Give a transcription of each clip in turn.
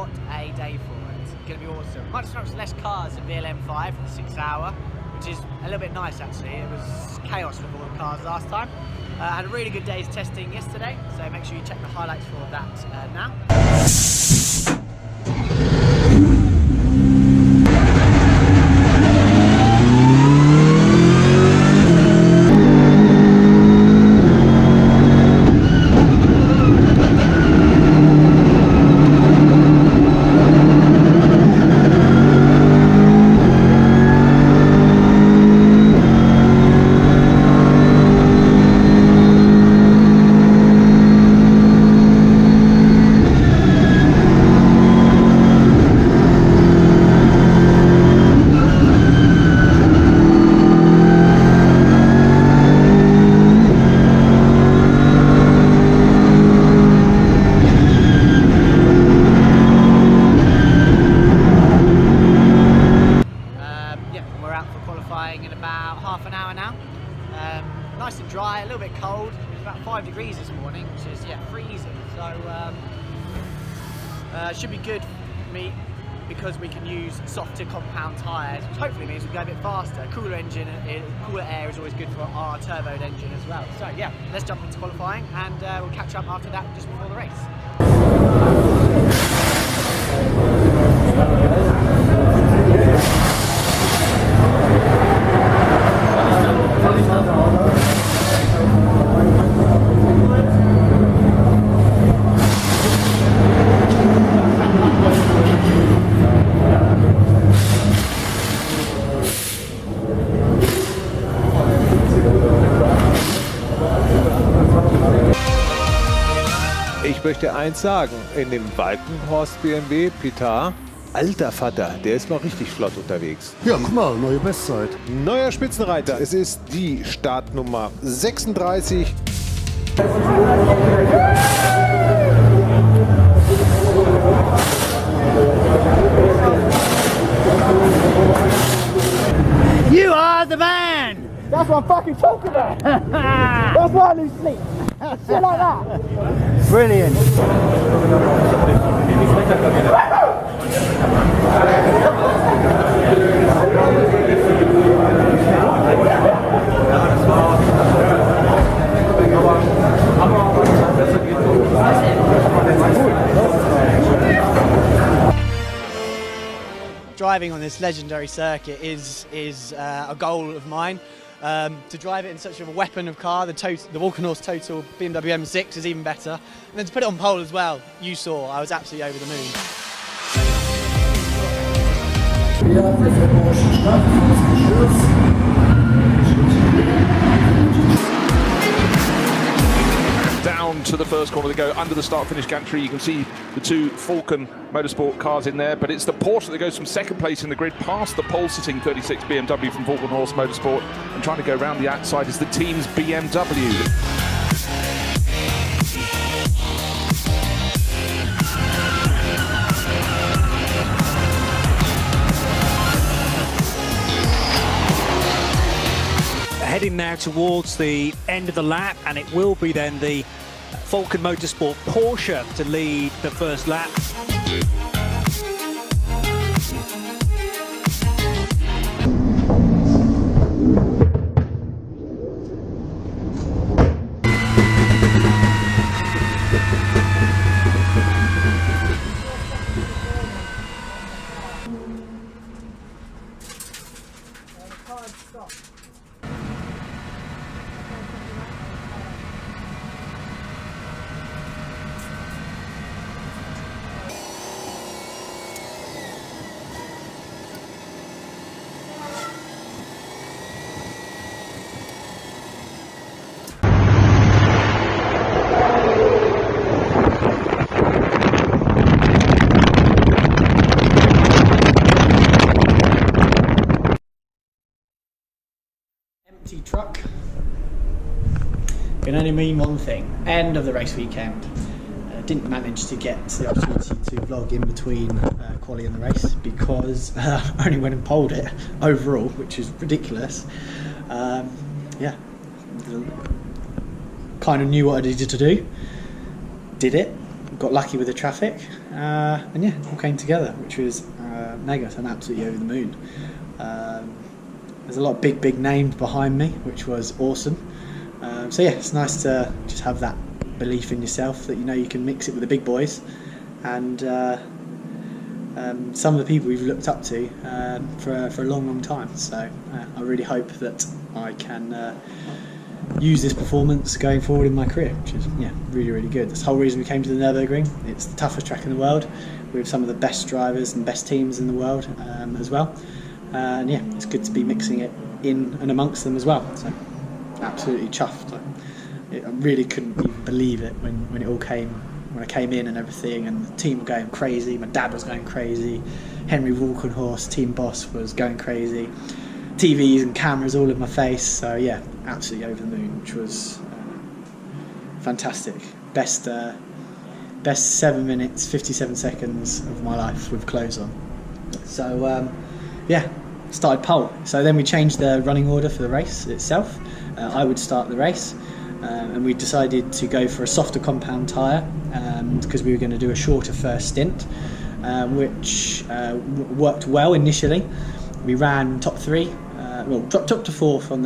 what a day for it. It's going to be awesome. Much less cars than VLN5 for the 6 hour, which is a little bit nice actually. It was chaos with all the cars last time. Had a really good day's testing yesterday, so make sure you check the highlights for that now. In about half an hour now. Nice and dry, a little bit cold. It was about 5 degrees this morning, which is freezing. So should be good for me because we can use softer compound tyres, which hopefully means we go a bit faster. Cooler engine, cooler air is always good for our turboed engine as well. So yeah, let's jump into qualifying and we'll catch up after that just before the race. Ich möchte eins sagen, in dem Walkenhorst BMW Pittard, alter Vater, der ist mal richtig flott unterwegs. Ja, guck mal, neue Bestzeit. Neuer Spitzenreiter, es ist die Startnummer 36. You are the man! That's what I'm fucking talking about! That's why I lose sleep! Shit like that! Brilliant! Driving on this legendary circuit is a goal of mine. To drive it in such a weapon of car, the Walkenhorst Total BMW M6 is even better. And then to put it on pole as well, you saw, I was absolutely over the moon. Down to the first corner they go, under the start-finish gantry. You can see the two Falcon Motorsport cars in there, but it's the Porsche that goes from second place in the grid past the pole-sitting 36 BMW from Walkenhorst Motorsport, and trying to go around the outside is the team's BMW. Heading now towards the end of the lap, and it will be then the Falcon Motorsport Porsche to lead the first lap. Empty truck can only mean one thing: end of the race weekend. Didn't manage to get the opportunity to vlog in between quali and the race because I only went and polled it overall, which is ridiculous. Yeah, kind of knew what I needed to do, did it, got lucky with the traffic, and yeah, all came together, which was mega. So I'm absolutely over the moon. There's a lot of big names behind me, which was awesome. So yeah, it's nice to just have that belief in yourself that you know you can mix it with the big boys, and some of the people we've looked up to for a long time. So I really hope that I can use this performance going forward in my career, which is really good. That's the whole reason we came to the Nurburgring. It's the toughest track in the world. We have some of the best drivers and best teams in the world as well. And yeah, it's good to be mixing it in and amongst them as well. So absolutely chuffed. I really couldn't even believe it when it all came, when I came in and everything, and the team were going crazy. My dad was going crazy. Henry Walkenhorst, team boss, was going crazy. TVs and cameras all in my face. So yeah, absolutely over the moon, which was fantastic. Best 7 minutes 57 seconds of my life with clothes on. So yeah, started pole. So then we changed the running order for the race itself. I would start the race, and we decided to go for a softer compound tyre because we were going to do a shorter first stint, which worked well initially. We ran top 3, dropped up to 4th on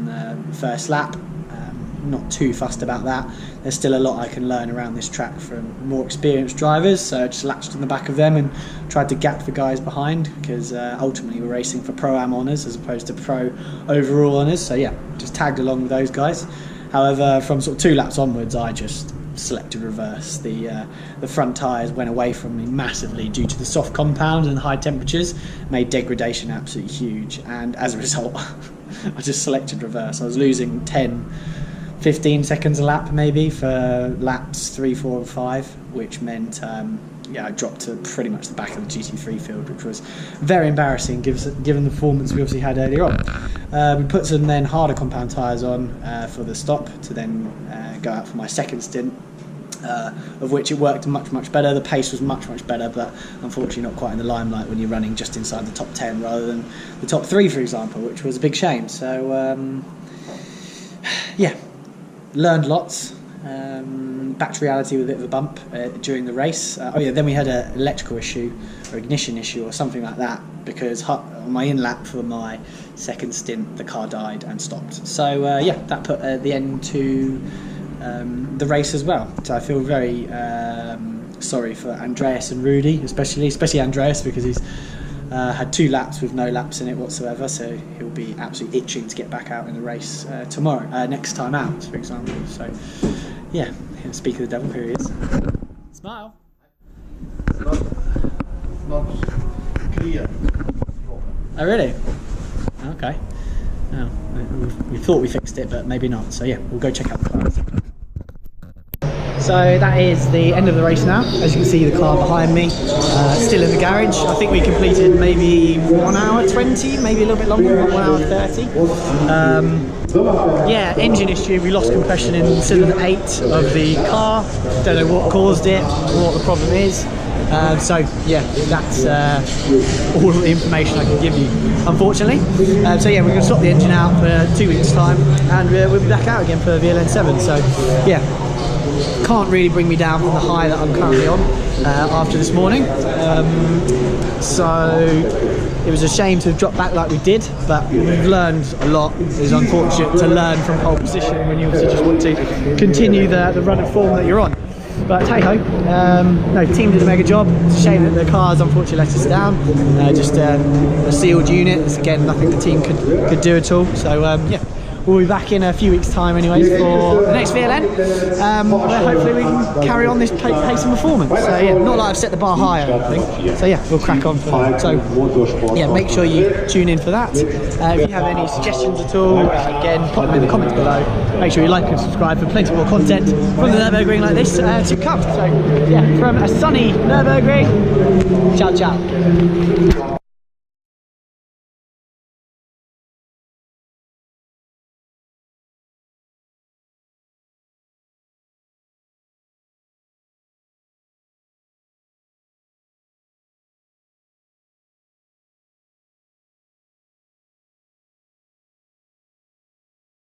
the first lap. Not too fussed about that. There's still a lot I can learn around this track from more experienced drivers, so I just latched on the back of them and tried to gap the guys behind, because ultimately we're racing for Pro-Am honours as opposed to Pro overall honours. So yeah, just tagged along with those guys. However, from sort of 2 laps onwards, I just selected reverse. The front tyres went away from me massively due to the soft compound and high temperatures, made degradation absolutely huge, and as a result I just selected reverse. I was losing 10-15 seconds a lap maybe for laps 3, 4 and 5, which meant I dropped to pretty much the back of the GT3 field, which was very embarrassing given the performance we obviously had earlier on. We put some then harder compound tyres on for the stop to then go out for my second stint, of which it worked much better. The pace was much better, but unfortunately not quite in the limelight when you're running just inside the top 10 rather than the top 3, for example, which was a big shame. So yeah, learned lots. Back to reality with a bit of a bump during the race. Then we had an electrical issue or ignition issue or something like that, because on my in lap for my second stint the car died and stopped. So yeah, that put the end to the race as well. So I feel very sorry for Andreas and Rudy, especially Andreas, because he's had 2 laps with no laps in it whatsoever, so he'll be absolutely itching to get back out in the race tomorrow, next time out, for example. So yeah, speak of the devil, here he is. Smile. Not clear. Oh really? Okay. Oh, we thought we fixed it, but maybe not. So yeah, we'll go check out the cars. So that is the end of the race now. As you can see, the car behind me, still in the garage. I think we completed maybe 1 hour 20, maybe a little bit longer, 1 hour 30. Yeah, engine issue. We lost compression in cylinder 8 of the car. Don't know what caused it or what the problem is. So yeah, that's all the information I can give you, unfortunately. So yeah, we're going to swap the engine out for 2 weeks' time, and we'll be back out again for VLN7. So yeah, can't really bring me down from the high that I'm currently on after this morning. So it was a shame to have dropped back like we did, but we've learned a lot. It's unfortunate to learn from pole position when you obviously just want to continue the run of form that you're on. But hey ho, no, the team did a mega job. It's a shame that the cars unfortunately let us down. Just a sealed unit. It's again nothing the team could do at all. So yeah, we'll be back in a few weeks' time anyways for the next VLN, where hopefully we can carry on this pace and performance. So yeah, not like I've set the bar higher, I think. So yeah, we'll crack on for that. So yeah, make sure you tune in for that. If you have any suggestions at all, again, pop them in the comments below. Make sure you like and subscribe for plenty more content from the Nurburgring like this to come. So yeah, from a sunny Nurburgring, ciao ciao.